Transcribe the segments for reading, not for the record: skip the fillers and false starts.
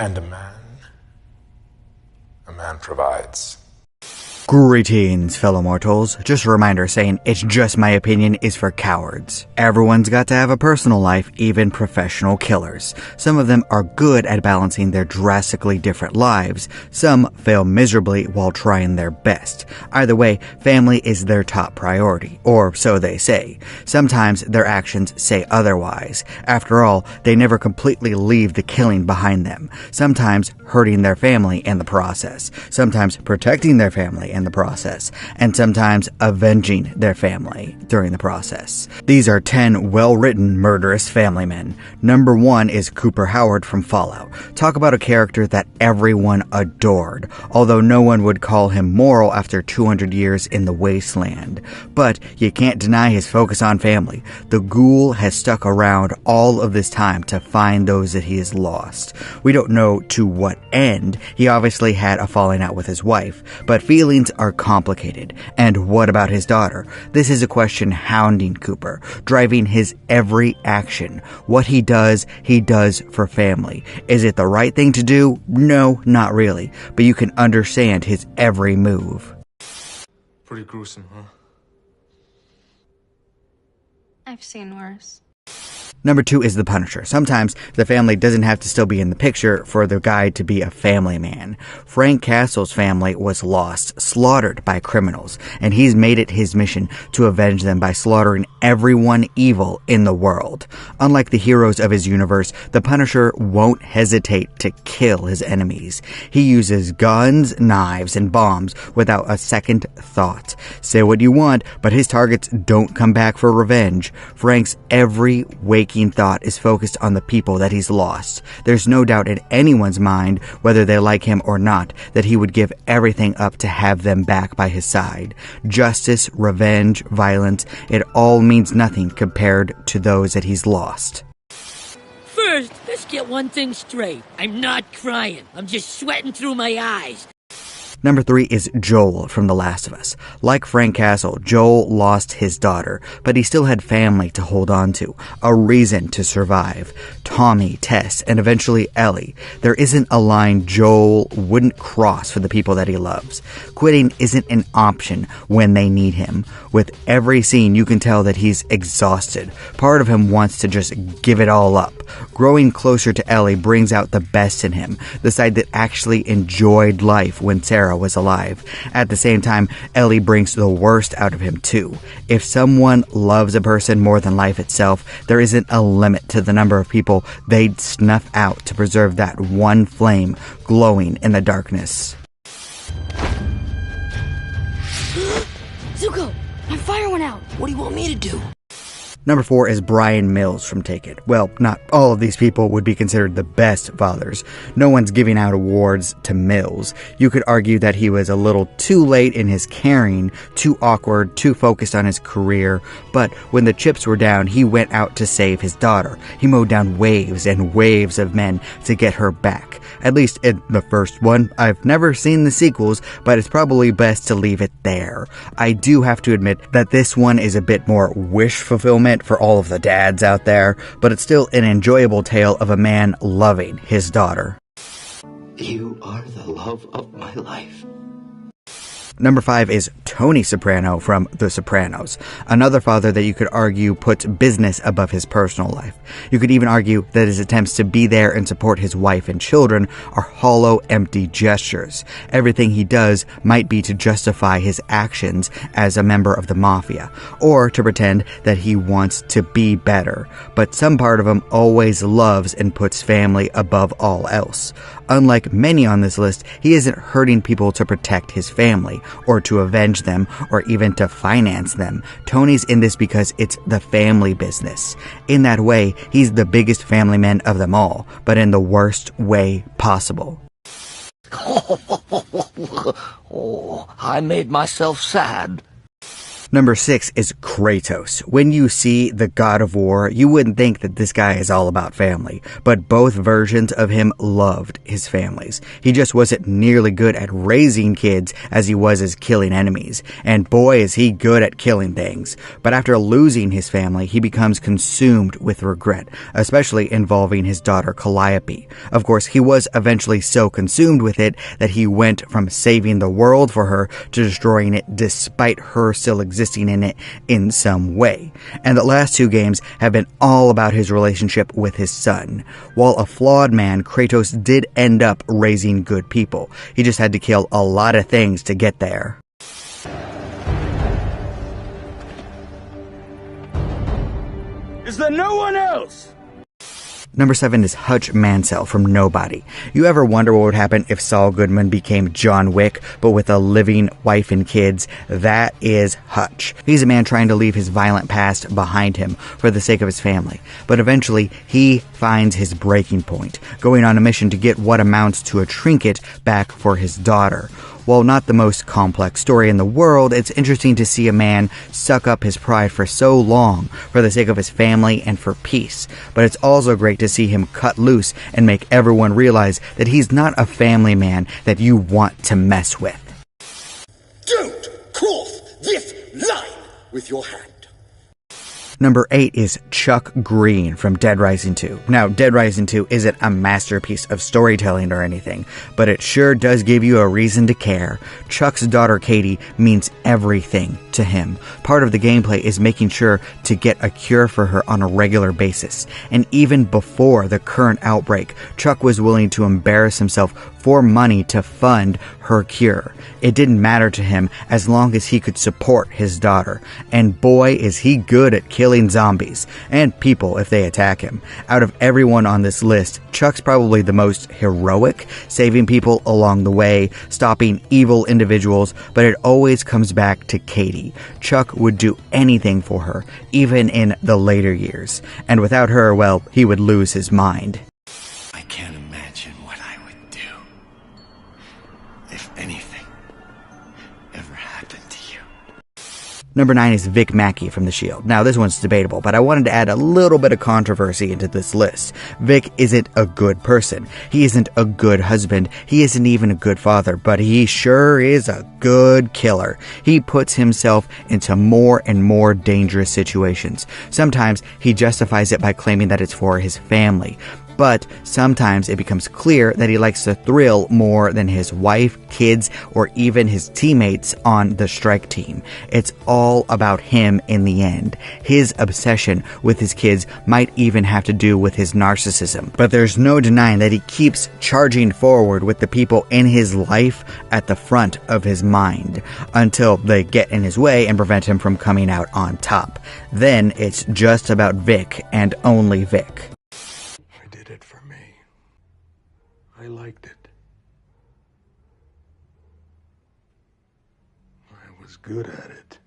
and a man. A man provides. Greetings, fellow mortals. Just a reminder saying it's just my opinion is for cowards. Everyone's got to have a personal life, even professional killers. Some of them are good at balancing their drastically different lives. Some fail miserably while trying their best. Either way, family is their top priority, or so they say. Sometimes their actions say otherwise. After all, they never completely leave the killing behind them. Sometimes hurting their family in the process. Sometimes protecting their family in the process, and sometimes avenging their family during the process. These are 10 well-written murderous family men. Number 1 is Cooper Howard from Fallout. Talk about a character that everyone adored, although no one would call him moral after 200 years in the wasteland. But you can't deny his focus on family. The ghoul has stuck around all of this time to find those that he has lost. We don't know to what end. He obviously had a falling out with his wife, but feelings are complicated. And what about his daughter? This is a question hounding Cooper, driving his every action. What he does for family. Is it the right thing to do? No, not really. But you can understand his every move. Pretty gruesome, huh? I've seen worse. Number 2 is the Punisher. Sometimes the family doesn't have to still be in the picture for the guy to be a family man. Frank Castle's family was lost, slaughtered by criminals, and he's made it his mission to avenge them by slaughtering everyone evil in the world. Unlike the heroes of his universe, the Punisher won't hesitate to kill his enemies. He uses guns, knives, and bombs without a second thought. Say what you want, but his targets don't come back for revenge. Frank's every waking thought is focused on the people that he's lost. There's no doubt in anyone's mind, whether they like him or not, that he would give everything up to have them back by his side. Justice, revenge, violence, it all means nothing compared to those that he's lost. First, let's get one thing straight. I'm not crying. I'm just sweating through my eyes. Number 3 is Joel from The Last of Us. Like Frank Castle, Joel lost his daughter, but he still had family to hold on to, a reason to survive. Tommy, Tess, and eventually Ellie. There isn't a line Joel wouldn't cross for the people that he loves. Quitting isn't an option when they need him. With every scene, you can tell that he's exhausted. Part of him wants to just give it all up. Growing closer to Ellie brings out the best in him, the side that actually enjoyed life when Sarah was alive. At the same time, Ellie brings the worst out of him too. If someone loves a person more than life itself, there isn't a limit to the number of people they'd snuff out to preserve that one flame glowing in the darkness. Zuko, my fire went out. What do you want me to do? Number 4 is Brian Mills from Take It. Well, not all of these people would be considered the best fathers. No one's giving out awards to Mills. You could argue that he was a little too late in his caring, too awkward, too focused on his career, but when the chips were down, he went out to save his daughter. He mowed down waves and waves of men to get her back. At least in the first one. I've never seen the sequels, but it's probably best to leave it there. I do have to admit that this one is a bit more wish fulfillment for all of the dads out there, but it's still an enjoyable tale of a man loving his daughter. You are the love of my life. Number 5 is Tony Soprano from The Sopranos, another father that you could argue puts business above his personal life. You could even argue that his attempts to be there and support his wife and children are hollow, empty gestures. Everything he does might be to justify his actions as a member of the mafia, or to pretend that he wants to be better. But some part of him always loves and puts family above all else. Unlike many on this list, he isn't hurting people to protect his family, or to avenge them, or even to finance them. Tony's in this because it's the family business. In that way, he's the biggest family man of them all, but in the worst way possible. Oh, I made myself sad. Number 6 is Kratos. When you see the God of War, you wouldn't think that this guy is all about family, but both versions of him loved his families. He just wasn't nearly good at raising kids as he was as killing enemies, and boy is he good at killing things. But after losing his family, he becomes consumed with regret, especially involving his daughter Calliope. Of course, he was eventually so consumed with it that he went from saving the world for her to destroying it despite her still existing in it in some way. And the last 2 games have been all about his relationship with his son. While a flawed man, Kratos did end up raising good people. He just had to kill a lot of things to get there. Is there no one else? Number 7 is Hutch Mansell from Nobody. You ever wonder what would happen if Saul Goodman became John Wick, but with a living wife and kids? That is Hutch. He's a man trying to leave his violent past behind him for the sake of his family. But eventually, he finds his breaking point, going on a mission to get what amounts to a trinket back for his daughter. While not the most complex story in the world, it's interesting to see a man suck up his pride for so long for the sake of his family and for peace. But it's also great to see him cut loose and make everyone realize that he's not a family man that you want to mess with. Don't cross this line with your hand. Number 8 is Chuck Green from Dead Rising 2. Now, Dead Rising 2 isn't a masterpiece of storytelling or anything, but it sure does give you a reason to care. Chuck's daughter Katie means everything to him. Part of the gameplay is making sure to get a cure for her on a regular basis. And even before the current outbreak, Chuck was willing to embarrass himself for money to fund her cure. It didn't matter to him as long as he could support his daughter. And boy, is he good at killing zombies and people if they attack him. Out of everyone on this list, Chuck's probably the most heroic, saving people along the way, stopping evil individuals, but it always comes back to Katie. Chuck would do anything for her, even in the later years. And without her, well, he would lose his mind. I can't imagine what I would do if anything ever happened to you. Number 9 is Vic Mackey from The Shield. Now, this one's debatable, but I wanted to add a little bit of controversy into this list. Vic isn't a good person. He isn't a good husband. He isn't even a good father, but he sure is a good killer. He puts himself into more and more dangerous situations. Sometimes he justifies it by claiming that it's for his family. But sometimes it becomes clear that he likes the thrill more than his wife, kids, or even his teammates on the strike team. It's all about him in the end. His obsession with his kids might even have to do with his narcissism. But there's no denying that he keeps charging forward with the people in his life at the front of his mind until they get in his way and prevent him from coming out on top. Then it's just about Vic and only Vic. It for me. I liked it. I was good at it.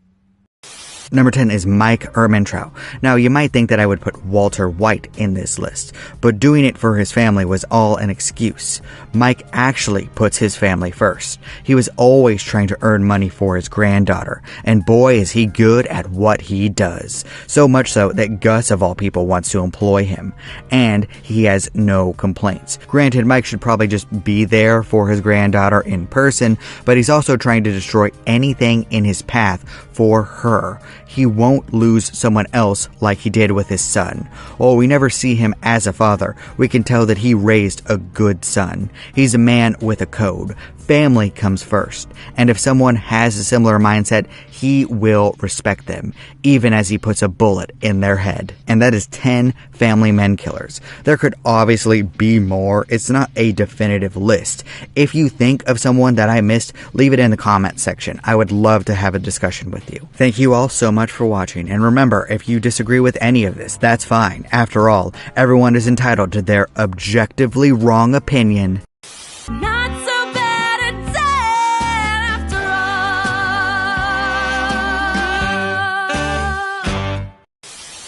Number 10 is Mike Ehrmantraut. Now, you might think that I would put Walter White in this list, but doing it for his family was all an excuse. Mike actually puts his family first. He was always trying to earn money for his granddaughter, and boy is he good at what he does. So much so that Gus, of all people, wants to employ him, and he has no complaints. Granted, Mike should probably just be there for his granddaughter in person, but he's also trying to destroy anything in his path for her. He won't lose someone else like he did with his son. While we never see him as a father, we can tell that he raised a good son. He's a man with a code. Family comes first, and if someone has a similar mindset, he will respect them, even as he puts a bullet in their head. And that is 10 family men killers. There could obviously be more. It's not a definitive list. If you think of someone that I missed, leave it in the comment section. I would love to have a discussion with you. Thank you all so much for watching, and remember, if you disagree with any of this, that's fine. After all, everyone is entitled to their objectively wrong opinion.